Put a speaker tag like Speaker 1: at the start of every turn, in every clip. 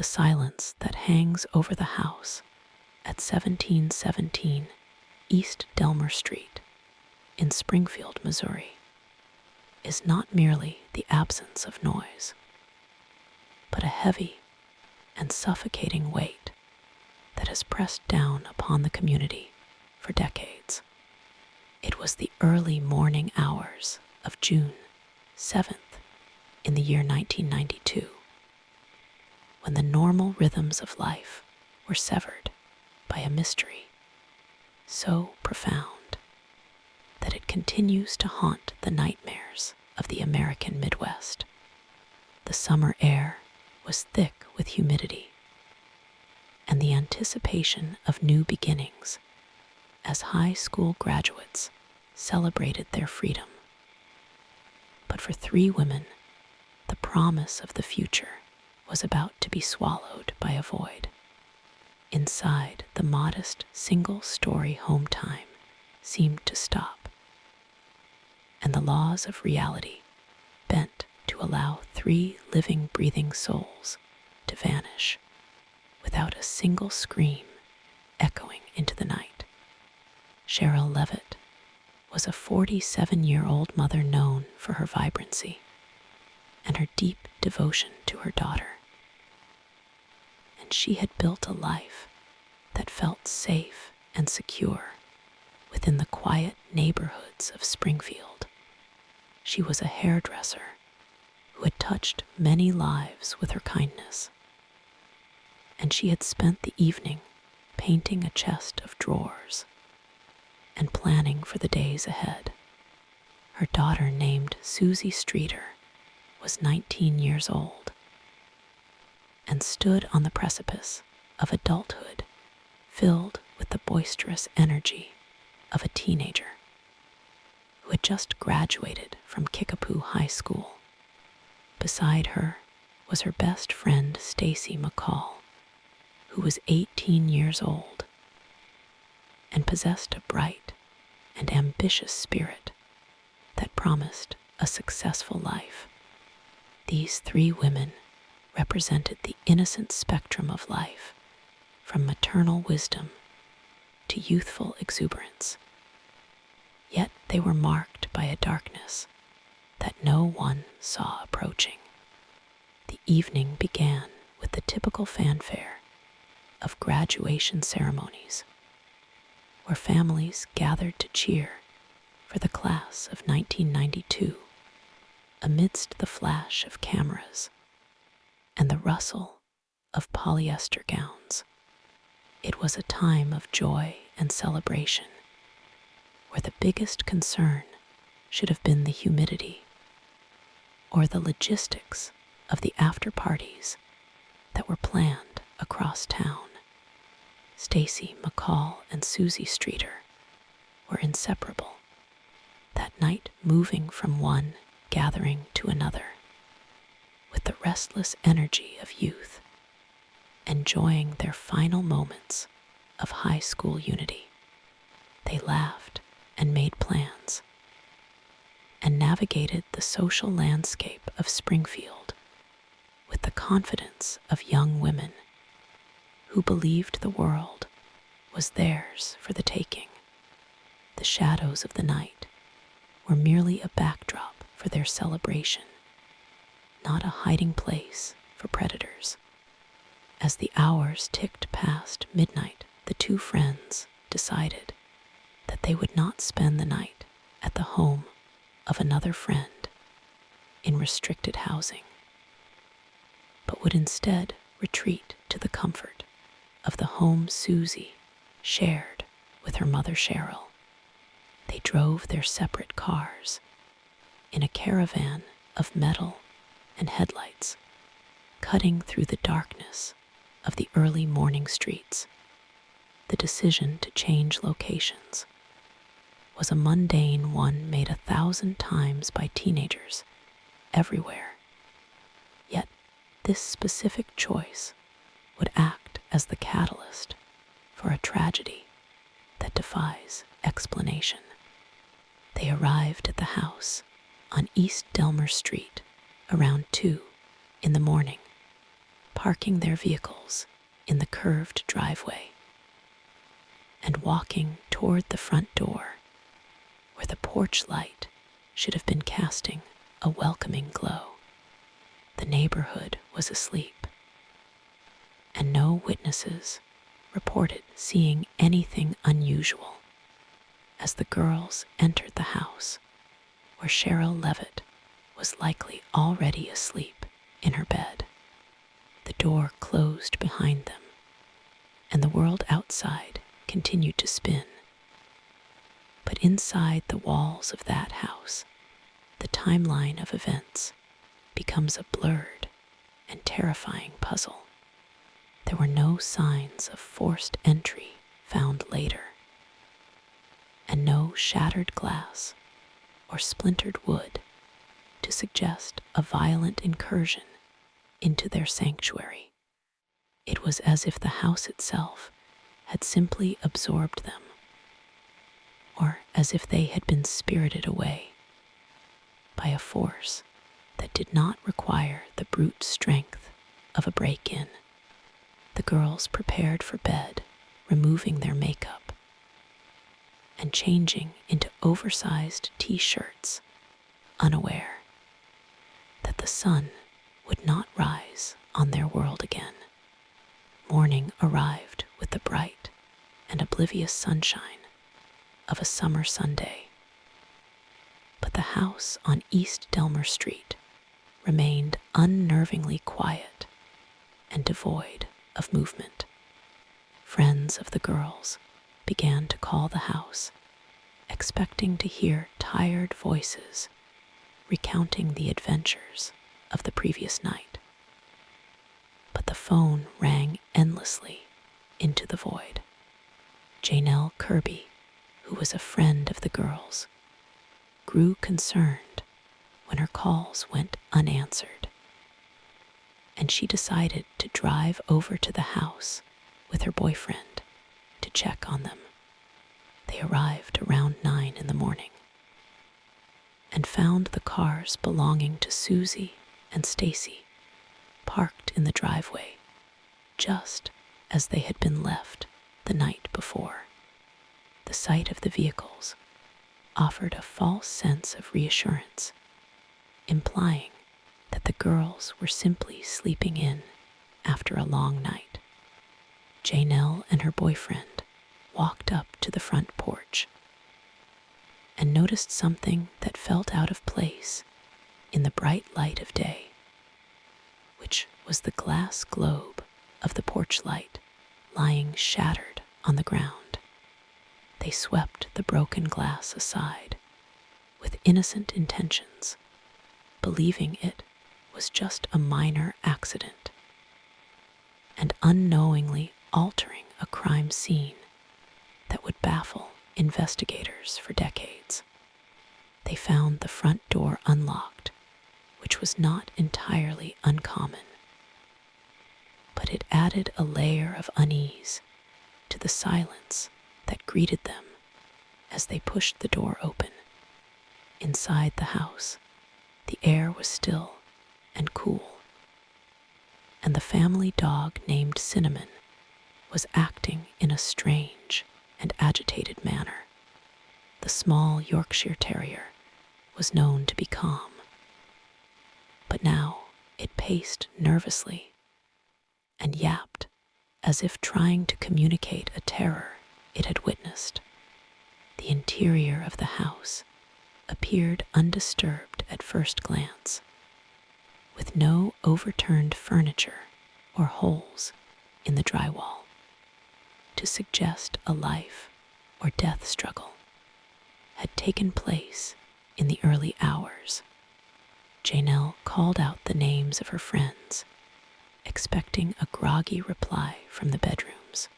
Speaker 1: silence that hangs over the house at 1717 East Delmer Street in Springfield, Missouri, is not merely the absence of noise, but a heavy and suffocating weight that has pressed down upon the community for decades. It was the early morning hours of June 7th in the year 1992, when the normal rhythms of life were severed by a mystery so profound that it continues to haunt the nightmares of the American Midwest. The summer air was thick with humidity and the anticipation of new beginnings as high school graduates celebrated their freedom. But for three women, the promise of the future was about to be swallowed by a void. Inside, the modest single-story home time seemed to stop, and the laws of reality bent to allow three living, breathing souls to vanish without a single scream echoing into the night. Sherrill Levitt was a 47-year-old mother known for her vibrancy and her deep devotion to her daughter. And she had built a life that felt safe and secure within the quiet neighborhoods of Springfield. She was a hairdresser who had touched many lives with her kindness, and she had spent the evening painting a chest of drawers and planning for the days ahead. Her daughter, named Suzie Streeter, was 19 years old and stood on the precipice of adulthood, filled with the boisterous energy of a teenager who had just graduated from Kickapoo High School. Beside her was her best friend, Stacy McCall, who was 18 years old and possessed a bright and ambitious spirit that promised a successful life. These three women represented the innocent spectrum of life, from maternal wisdom to youthful exuberance. Yet they were marked by a darkness that no one saw approaching. The evening began with the typical fanfare of graduation ceremonies, where families gathered to cheer for the class of 1992 amidst the flash of cameras and the rustle of polyester gowns. It was a time of joy and celebration, where the biggest concern should have been the humidity or the logistics of the after-parties that were planned across town. Stacy, McCall, and Suzie Streeter were inseparable, that night moving from one gathering to another with the restless energy of youth, enjoying their final moments of high school unity. They laughed and made plans and navigated the social landscape of Springfield with the confidence of young women who believed the world was theirs for the taking. The shadows of the night were merely a backdrop for their celebration, not a hiding place for predators. As the hours ticked past midnight, the two friends decided that they would not spend the night at the home of another friend in restricted housing, but would instead retreat to the comfort of the home Suzie shared with her mother, Sherrill. They drove their separate cars in a caravan of metal and headlights, cutting through the darkness of the early morning streets. The decision to change locations was a mundane one made 1,000 times by teenagers everywhere. Yet this specific choice would act as the catalyst for a tragedy that defies explanation. They arrived at the house on East Delmer Street around 2 in the morning, parking their vehicles in the curved driveway and walking toward the front door, where the porch light should have been casting a welcoming glow. The neighborhood was asleep, and no witnesses reported seeing anything unusual as the girls entered the house, where Sherrill Levitt was likely already asleep in her bed. The door closed behind them, and the world outside continued to spin. But inside the walls of that house, the timeline of events becomes a blurred and terrifying puzzle. There were no signs of forced entry found later, and no shattered glass or splintered wood to suggest a violent incursion into their sanctuary. It was as if the house itself had simply absorbed them, or as if they had been spirited away by a force that did not require the brute strength of a break-in. The girls prepared for bed, removing their makeup and changing into oversized t-shirts, unaware that the sun would not rise on their world again. Morning arrived with the bright and oblivious sunshine of a summer Sunday. But the house on East Delmer Street remained unnervingly quiet and devoid of movement. Friends of the girls began to call the house, expecting to hear tired voices recounting the adventures of the previous night. But the phone rang endlessly into the void. Janelle Kirby, who was a friend of the girls, grew concerned when her calls went unanswered, and she decided to drive over to the house with her boyfriend to check on them. They arrived around 9 in the morning and found the cars belonging to Suzie and Stacy parked in the driveway just as they had been left the night before. The sight of the vehicles offered a false sense of reassurance, implying that the girls were simply sleeping in after a long night. Janelle and her boyfriend walked up to the front porch and noticed something that felt out of place in the bright light of day, which was the glass globe of the porch light lying shattered on the ground. They swept the broken glass aside with innocent intentions, believing it was just a minor accident, and unknowingly altering a crime scene that would baffle investigators for decades. They found the front door unlocked, which was not entirely uncommon, but it added a layer of unease to the silence that greeted them as they pushed the door open. Inside the house, the air was still and cool, and the family dog named Cinnamon was acting in a strange and agitated manner. The small Yorkshire Terrier was known to be calm, but now it paced nervously and yapped as if trying to communicate a terror it had witnessed. The interior of the house appeared undisturbed at first glance, with no overturned furniture or holes in the drywall to suggest a life or death struggle had taken place in the early hours. Janelle called out the names of her friends, expecting a groggy reply from the bedrooms.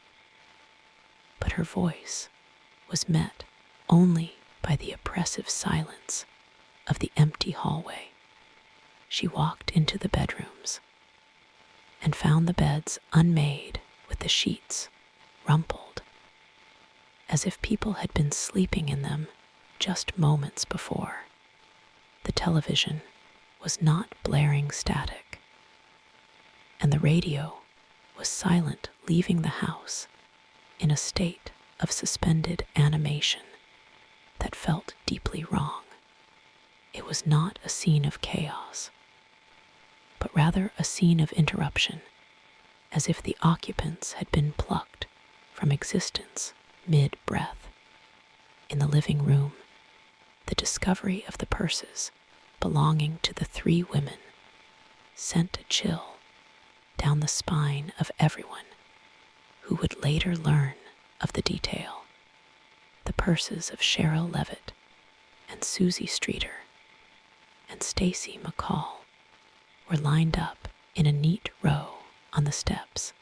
Speaker 1: But her voice was met only by the oppressive silence of the empty hallway. She walked into the bedrooms and found the beds unmade with the sheets rumpled, as if people had been sleeping in them just moments before. The television was not blaring static, and the radio was silent, leaving the house in a state of suspended animation that felt deeply wrong. It was not a scene of chaos, but rather a scene of interruption, as if the occupants had been plucked from existence mid-breath. In the living room, the discovery of the purses belonging to the 3 women sent a chill down the spine of everyone who would later learn of the detail. The purses of Sherrill Levitt and Suzie Streeter and Stacy McCall were lined up in a neat row on the steps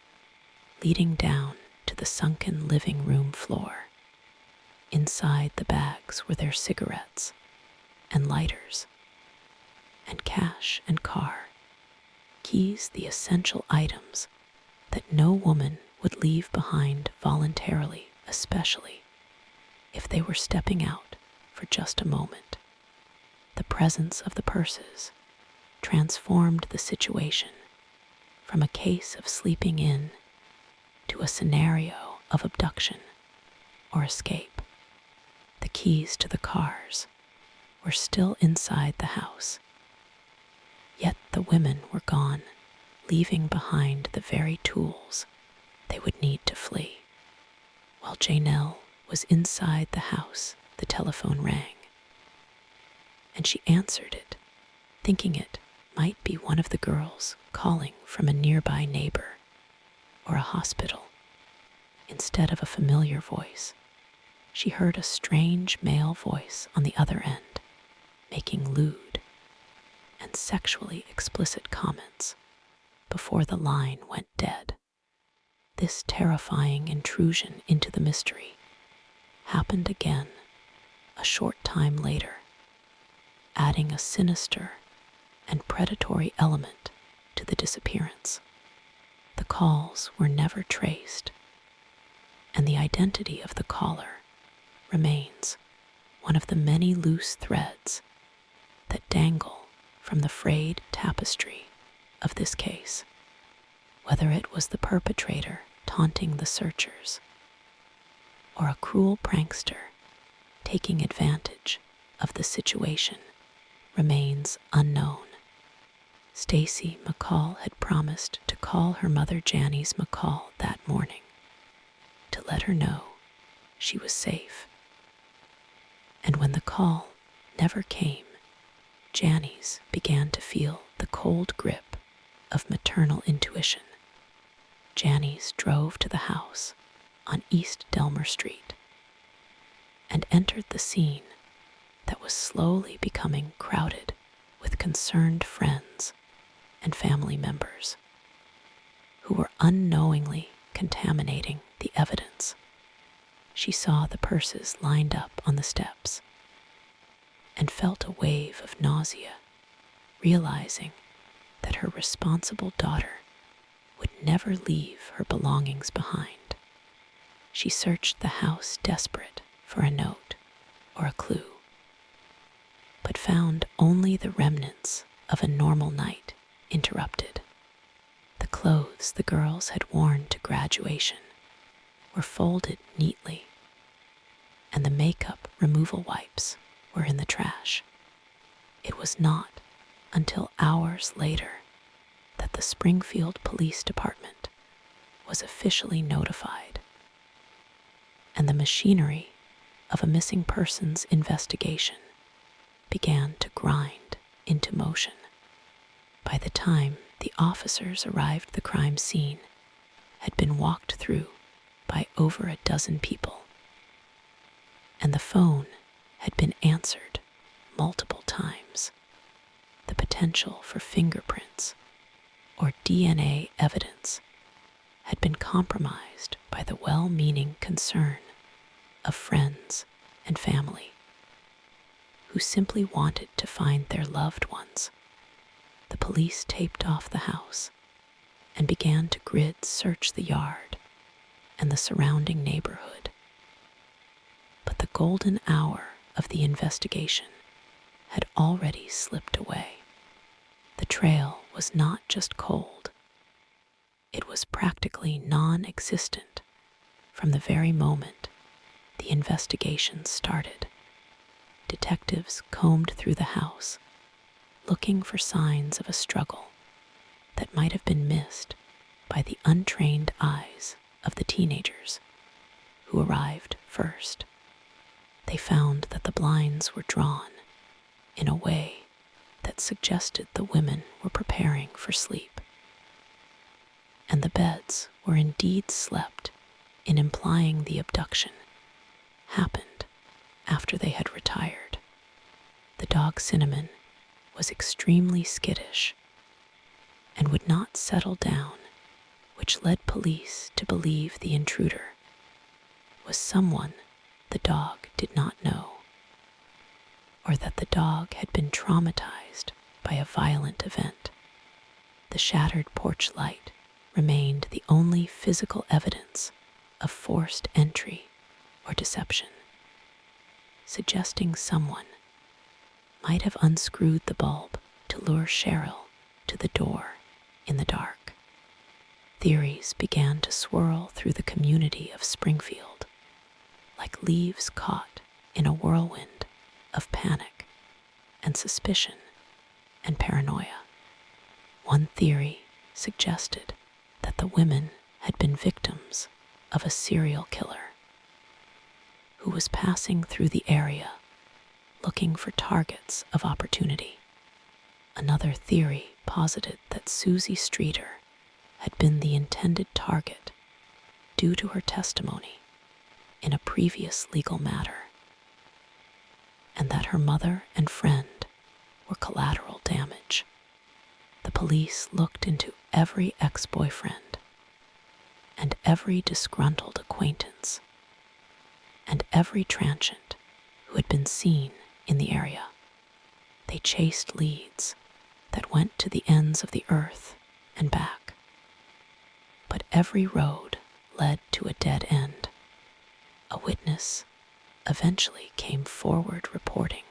Speaker 1: leading down to the sunken living room floor. Inside the bags were their cigarettes and lighters and cash and car, keys, the essential items that no woman would leave behind voluntarily, especially if they were stepping out for just a moment. The presence of the purses transformed the situation from a case of sleeping in to a scenario of abduction or escape. The keys to the cars were still inside the house, yet the women were gone, leaving behind the very tools they would need to flee. While Janelle was inside the house, the telephone rang, and she answered it, thinking it might be one of the girls calling from a nearby neighbor or a hospital. Instead of a familiar voice, she heard a strange male voice on the other end, making lewd and sexually explicit comments before the line went dead. This terrifying intrusion into the mystery happened again a short time later, adding a sinister and predatory element to the disappearance. The calls were never traced, and the identity of the caller remains one of the many loose threads that dangle from the frayed tapestry of this case. Whether it was the perpetrator taunting the searchers or a cruel prankster taking advantage of the situation remains unknown. Stacy McCall had promised to call her mother Janice McCall that morning to let her know she was safe. And when the call never came, Janice began to feel the cold grip of maternal intuition. Janice drove to the house on East Delmer Street and entered the scene that was slowly becoming crowded with concerned friends and family members who were unknowingly contaminating the evidence. She saw the purses lined up on the steps and felt a wave of nausea, realizing that her responsible daughter would never leave her belongings behind. She searched the house desperate for a note or a clue, but found only the remnants of a normal night interrupted. The clothes the girls had worn to graduation were folded neatly, and the makeup removal wipes were in the trash. It was not until hours later that the Springfield Police Department was officially notified, and the machinery of a missing persons investigation began to grind into motion. By the time the officers arrived, the crime scene had been walked through by over a dozen people, and the phone had been answered multiple times. The potential for fingerprints or DNA evidence had been compromised by the well-meaning concern of friends and family who simply wanted to find their loved ones. The police taped off the house and began to grid search the yard and the surrounding neighborhood. But the golden hour of the investigation had already slipped away. The trail was not just cold, it was practically non-existent from the very moment the investigation started. Detectives combed through the house, looking for signs of a struggle that might have been missed by the untrained eyes of the teenagers who arrived first. They found that the blinds were drawn in a way that suggested the women were preparing for sleep, and the beds were indeed slept in, implying the abduction happened after they had retired. The dog Cinnamon was extremely skittish and would not settle down, which led police to believe the intruder was someone the dog did not know, or that the dog had been traumatized by a violent event. The shattered porch light remained the only physical evidence of forced entry or deception, suggesting someone might have unscrewed the bulb to lure Sherrill to the door in the dark. Theories began to swirl through the community of Springfield, like leaves caught in a whirlwind of panic and suspicion and paranoia. One theory suggested that the women had been victims of a serial killer who was passing through the area looking for targets of opportunity. Another theory posited that Suzie Streeter had been the intended target due to her testimony in a previous legal matter, and that her mother and friend were collateral damage. The police looked into every ex-boyfriend and every disgruntled acquaintance and every transient who had been seen in the area. They chased leads that went to the ends of the earth and back, but every road led to a dead end. A witness eventually came forward reporting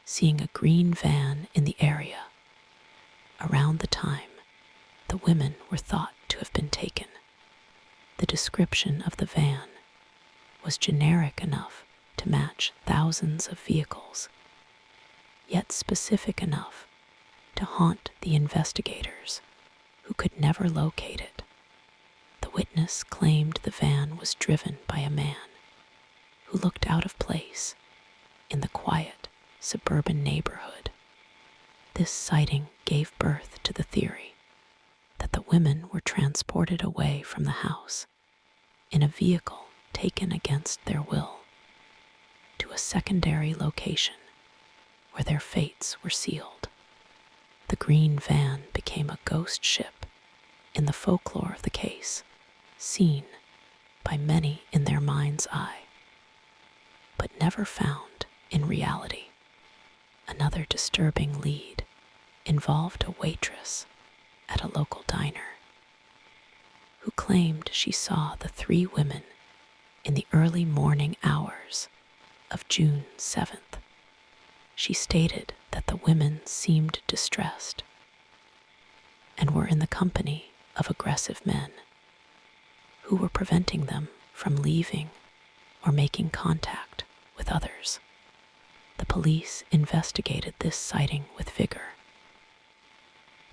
Speaker 1: seeing a green van in the area around the time the women were thought to have been taken. The description of the van was generic enough to match thousands of vehicles, yet specific enough to haunt the investigators who could never locate it. The witness claimed the van was driven by a man who looked out of place in the quiet suburban neighborhood. This sighting gave birth to the theory that the women were transported away from the house in a vehicle taken against their will to a secondary location where their fates were sealed. The green van became a ghost ship in the folklore of the case, seen by many in their mind's eye, but never found in reality. Another disturbing lead involved a waitress at a local diner who claimed she saw the three women in the early morning hours of June 7th. She stated that the women seemed distressed and were in the company of aggressive men who were preventing them from leaving or making contact with others. The police investigated this sighting with vigor,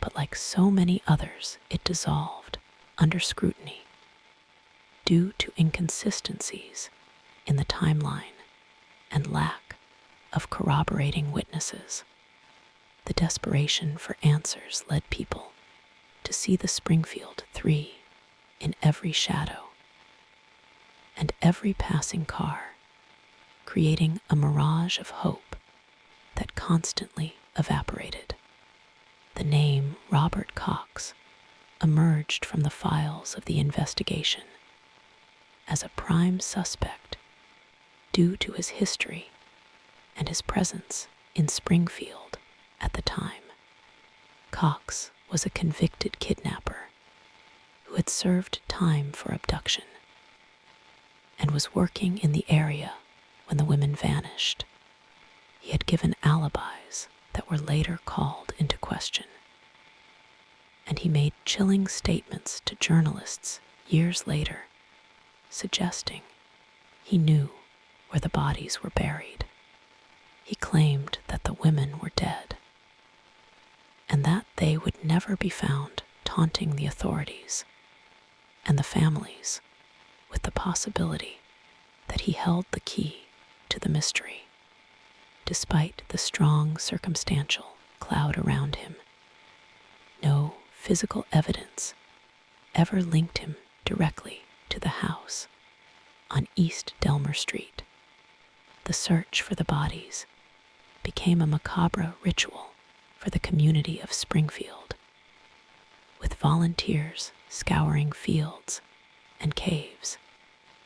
Speaker 1: but like so many others, it dissolved under scrutiny due to inconsistencies in the timeline and lack of corroborating witnesses. The desperation for answers led people to see the Springfield Three in every shadow and every passing car, creating a mirage of hope that constantly evaporated. The name Robert Cox emerged from the files of the investigation as a prime suspect due to his history and his presence in Springfield at the time. Cox was a convicted kidnapper who had served time for abduction and was working in the area when the women vanished. He had given alibis that were later called into question. and he made chilling statements to journalists years later, suggesting he knew where the bodies were buried. He claimed that the women were dead, and that they would never be found, taunting the authorities and the families with the possibility that he held the key to the mystery. Despite the strong circumstantial cloud around him, no physical evidence ever linked him directly to the house on East Delmer Street. The search for the bodies became a macabre ritual for the community of Springfield, with volunteers scouring fields and caves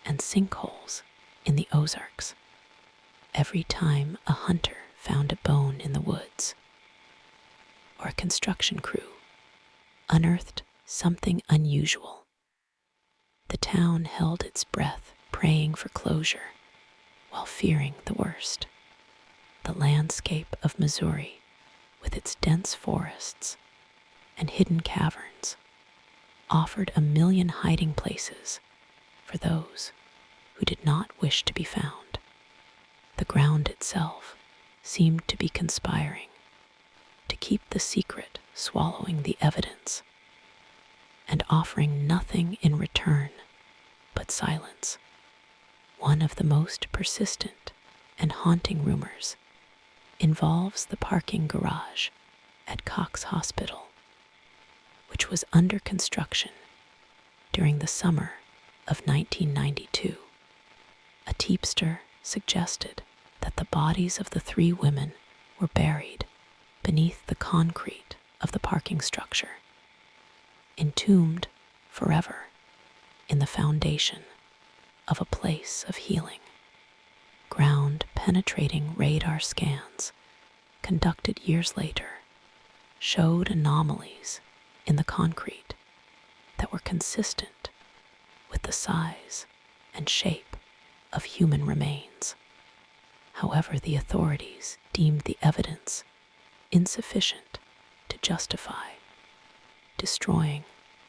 Speaker 1: and sinkholes in the Ozarks every time a hunter found a bone in the woods, or a construction crew unearthed something unusual. The town held its breath, praying for closure while fearing the worst. The landscape of Missouri, with its dense forests and hidden caverns, offered a million hiding places for those who did not wish to be found. The ground itself seemed to be conspiring to keep the secret, swallowing the evidence, and offering nothing in return but silence. One of the most persistent and haunting rumors involves the parking garage at Cox Hospital, which was under construction during the summer of 1992. A teamster suggested that the bodies of the 3 women were buried beneath the concrete of the parking structure, entombed forever in the foundation of a place of healing. Ground-penetrating radar scans conducted years later showed anomalies in the concrete that were consistent with the size and shape of human remains. However, the authorities deemed the evidence insufficient to justify destroying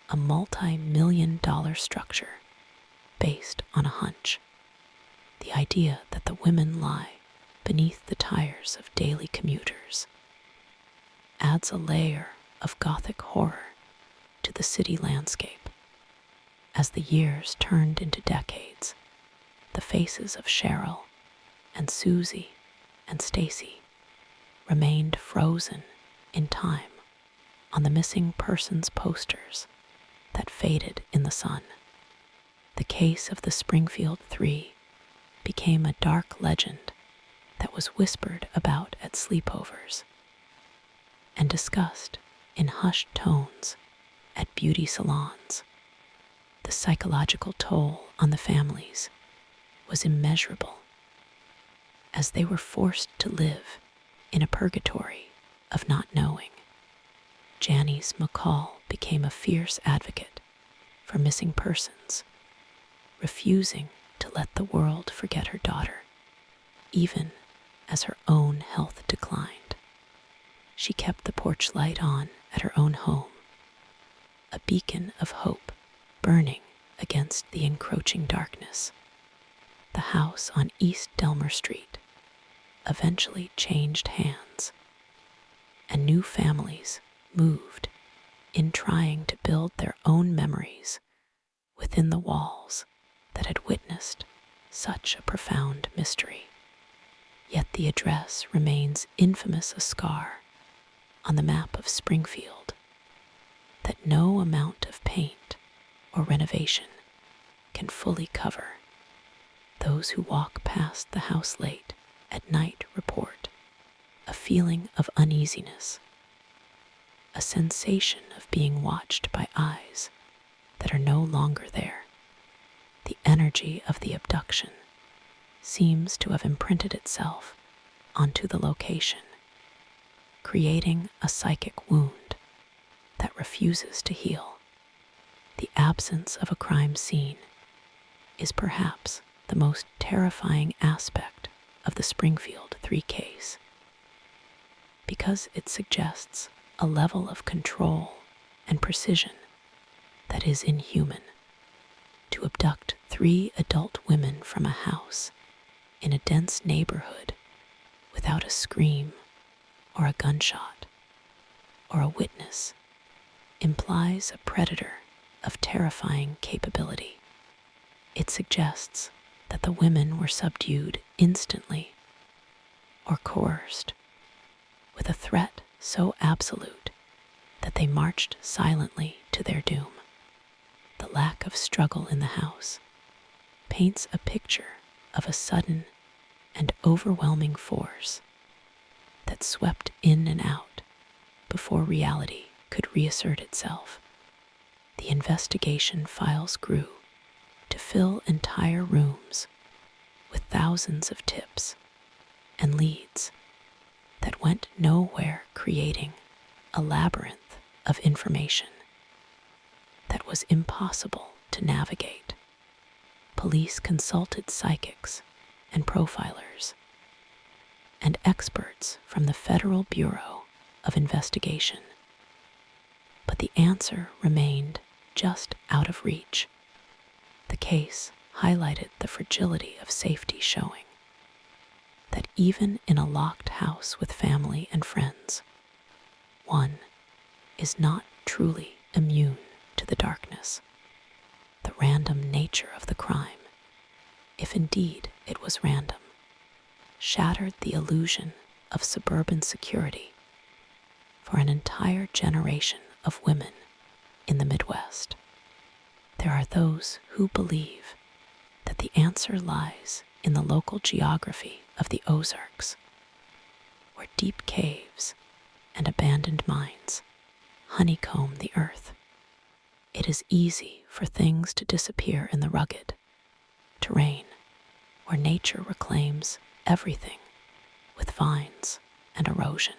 Speaker 1: a multi-million-dollar structure based on a hunch. The idea that the women lie beneath the tires of daily commuters adds a layer of Gothic horror to the city landscape. As the years turned into decades, the faces of Sherrill and Suzie and Stacy remained frozen in time on the missing persons posters that faded in the sun. The case of the Springfield 3 became a dark legend that was whispered about at sleepovers and discussed in hushed tones at beauty salons. The psychological toll on the families was immeasurable, as they were forced to live in a purgatory of not knowing. Janice McCall became a fierce advocate for missing persons, refusing to let the world forget her daughter, even as her own health declined. She kept the porch light on at her own home, a beacon of hope burning against the encroaching darkness. The house on East Delmer Street eventually changed hands, and new families moved in, trying to build their own memories within the walls that had witnessed such a profound mystery. Yet the address remains infamous, a scar on the map of Springfield that no amount of paint or renovation can fully cover. Those who walk past the house late at night report a feeling of uneasiness, a sensation of being watched by eyes that are no longer there. The energy of the abduction seems to have imprinted itself onto the location, creating a psychic wound that refuses to heal. The absence of a crime scene is perhaps the most terrifying aspect of the Springfield 3 case, because it suggests a level of control and precision that is inhuman. To abduct 3 adult women from a house in a dense neighborhood without a scream or a gunshot or a witness implies a predator of terrifying capability. It suggests that the women were subdued instantly or coerced with a threat so absolute that they marched silently to their doom. The lack of struggle in the house paints a picture of a sudden and overwhelming force that swept in and out before reality could reassert itself. The investigation files grew to fill entire rooms with thousands of tips and leads that went nowhere, creating a labyrinth of information that was impossible to navigate. Police consulted psychics and profilers and experts from the Federal Bureau of Investigation, but the answer remained just out of reach. The case highlighted the fragility of safety, showing that even in a locked house with family and friends, one is not truly immune to the darkness. The random nature of the crime, if indeed it was random, shattered the illusion of suburban security for an entire generation of women in the Midwest. There are those who believe that the answer lies in the local geography of the Ozarks, where deep caves and abandoned mines honeycomb the earth. It is easy for things to disappear in the rugged terrain where nature reclaims everything with vines and erosion.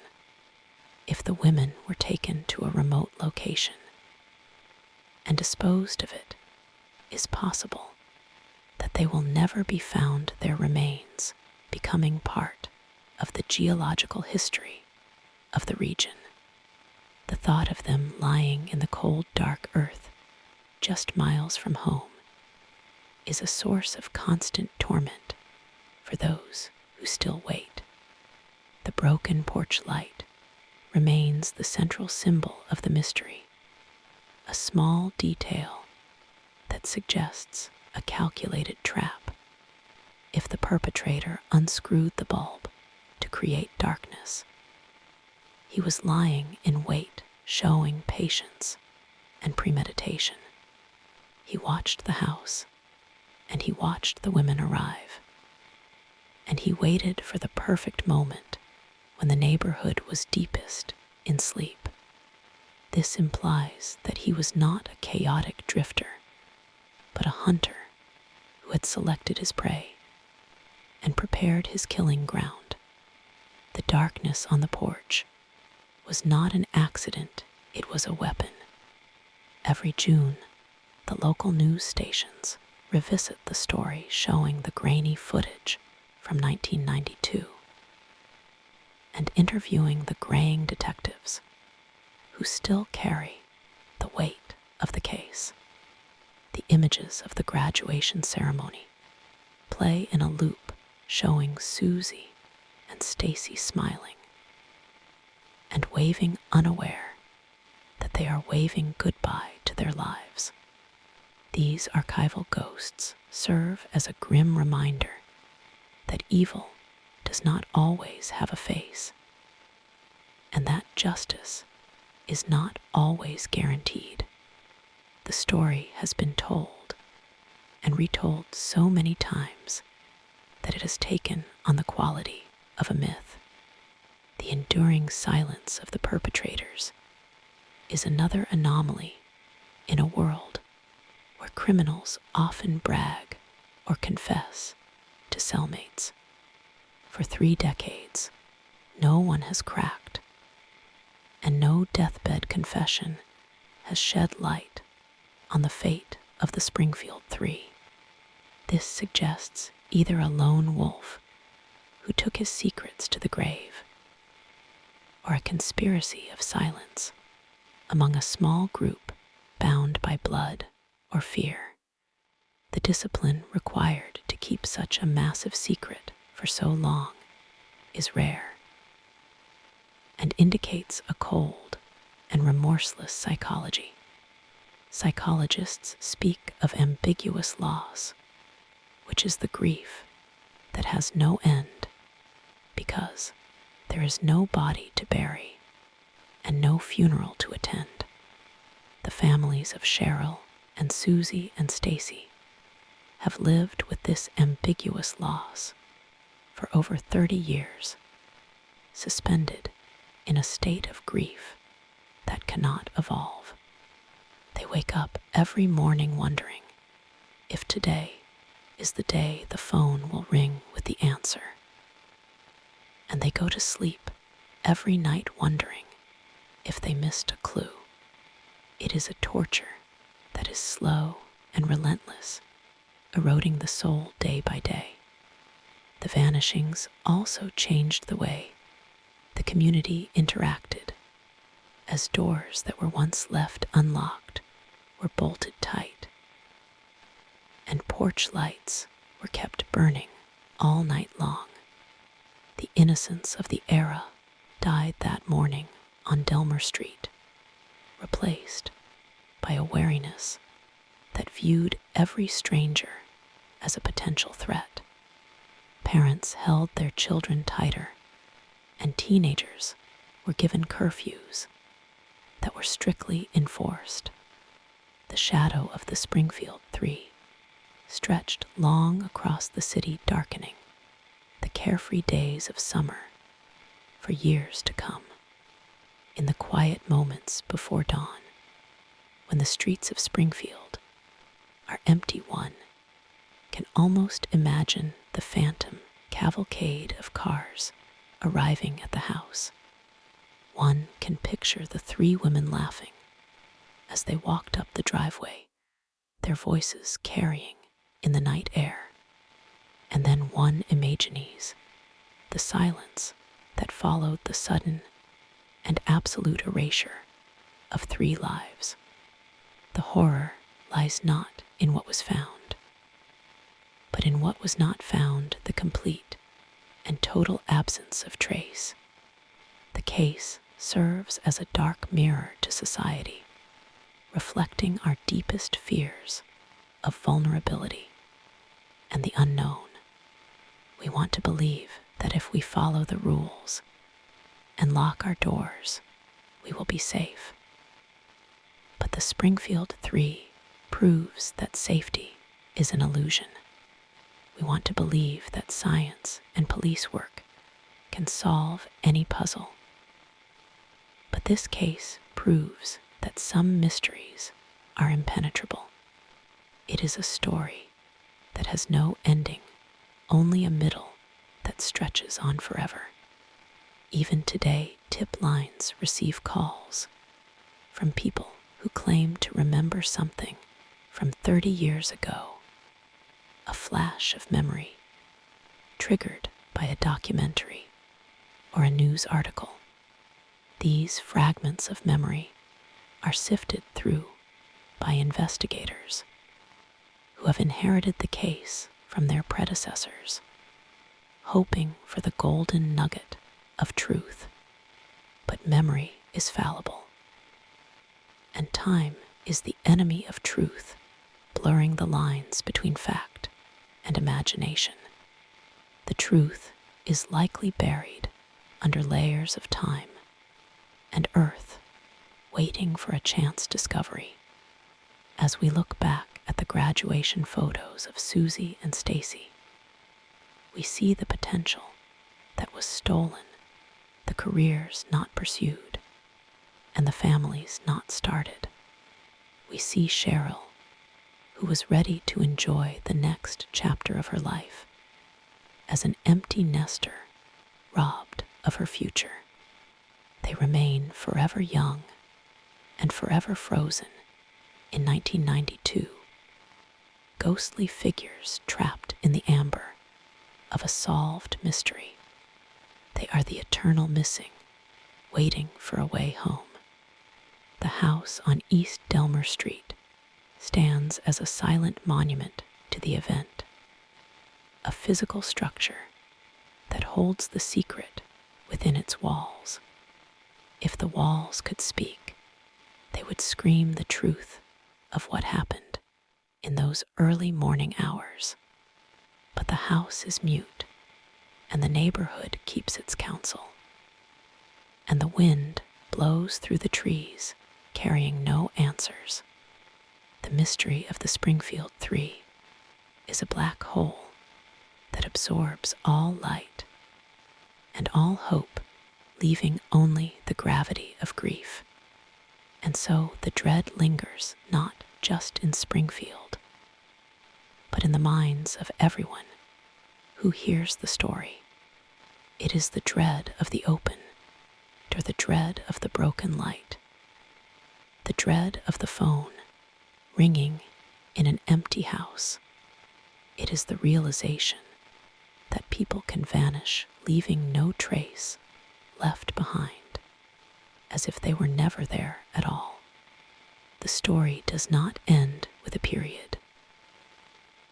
Speaker 1: If the women were taken to a remote location and disposed of, it is possible that they will never be found, their remains becoming part of the geological history of the region. The thought of them lying in the cold, dark earth just miles from home is a source of constant torment for those who still wait. The broken porch light remains the central symbol of the mystery, a small detail that suggests a calculated trap. If the perpetrator unscrewed the bulb to create darkness, he was lying in wait, showing patience and premeditation. He watched the house, and he watched the women arrive, and he waited for the perfect moment when the neighborhood was deepest in sleep. This implies that he was not a chaotic drifter, but a hunter who had selected his prey and prepared his killing ground. The darkness on the porch was not an accident, it was a weapon. Every June, the local news stations revisit the story, showing the grainy footage from 1992 and interviewing the graying detectives who still carry the weight of the case. The images of the graduation ceremony play in a loop, showing Suzie and Stacy smiling and waving, unaware that they are waving goodbye to their lives. These archival ghosts serve as a grim reminder that evil does not always have a face, and that justice is not always guaranteed. The story has been told and retold so many times that it has taken on the quality of a myth. The enduring silence of the perpetrators is another anomaly in a world where criminals often brag or confess to cellmates. For 3 decades, no one has cracked, and no deathbed confession has shed light on the fate of the Springfield Three. This suggests either a lone wolf who took his secrets to the grave, or a conspiracy of silence among a small group bound by blood or fear. The discipline required to keep such a massive secret for so long is rare and indicates a cold and remorseless psychology. Psychologists speak of ambiguous loss, which is the grief that has no end because there is no body to bury and no funeral to attend. The families of Sherrill and Suzie and Stacy have lived with this ambiguous loss for over 30 years, suspended in a state of grief that cannot evolve. They wake up every morning wondering if today is the day the phone will ring with the answer. And they go to sleep every night wondering if they missed a clue. It is a torture that is slow and relentless, eroding the soul day by day. The vanishings also changed the way the community interacted, as doors that were once left unlocked were bolted tight, and porch lights were kept burning all night long. The innocence of the era died that morning on Delmer Street, replaced by a wariness that viewed every stranger as a potential threat. Parents held their children tighter, and teenagers were given curfews that were strictly enforced. The shadow of the Springfield Three stretched long across the city, darkening the carefree days of summer for years to come. In the quiet moments before dawn, when the streets of Springfield are empty, one can almost imagine the phantom cavalcade of cars arriving at the house. One can picture the three women laughing as they walked up the driveway, their voices carrying in the night air. And then one imagines the silence that followed the sudden and absolute erasure of three lives. The horror lies not in what was found, but in what was not found, the complete and total absence of trace. The case serves as a dark mirror to society, reflecting our deepest fears of vulnerability and the unknown. We want to believe that if we follow the rules and lock our doors, we will be safe. But the Springfield Three proves that safety is an illusion. We want to believe that science and police work can solve any puzzle. But this case proves that some mysteries are impenetrable. It is a story that has no ending, only a middle that stretches on forever. Even today, tip lines receive calls from people who claim to remember something from 30 years ago, a flash of memory triggered by a documentary or a news article. These fragments of memory are sifted through by investigators who have inherited the case from their predecessors, hoping for the golden nugget of truth. But memory is fallible, and time is the enemy of truth, blurring the lines between fact and imagination. The truth is likely buried under layers of time and earth, waiting for a chance discovery. As we look back at the graduation photos of Suzie and Stacy, we see the potential that was stolen, the careers not pursued, and the families not started. We see Sherrill, who was ready to enjoy the next chapter of her life, as an empty nester robbed of her future. They remain forever young and forever frozen in 1992, ghostly figures trapped in the amber of a solved mystery. They are the eternal missing, waiting for a way home. The house on East Delmer Street stands as a silent monument to the event, a physical structure that holds the secret within its walls. If the walls could speak, they would scream the truth of what happened in those early morning hours. But the house is mute, and the neighborhood keeps its counsel. And the wind blows through the trees, carrying no answers. The mystery of the Springfield 3 is a black hole that absorbs all light and all hope, leaving only the gravity of grief. And so the dread lingers not just in Springfield, but in the minds of everyone who hears the story. It is the dread of the open, or the dread of the broken light, the dread of the phone ringing in an empty house. It is the realization that people can vanish, leaving no trace left behind, as if they were never there at all. The story does not end with a period,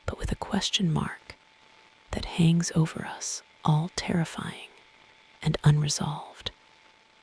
Speaker 1: but with a question mark that hangs over us, all terrifying and unresolved.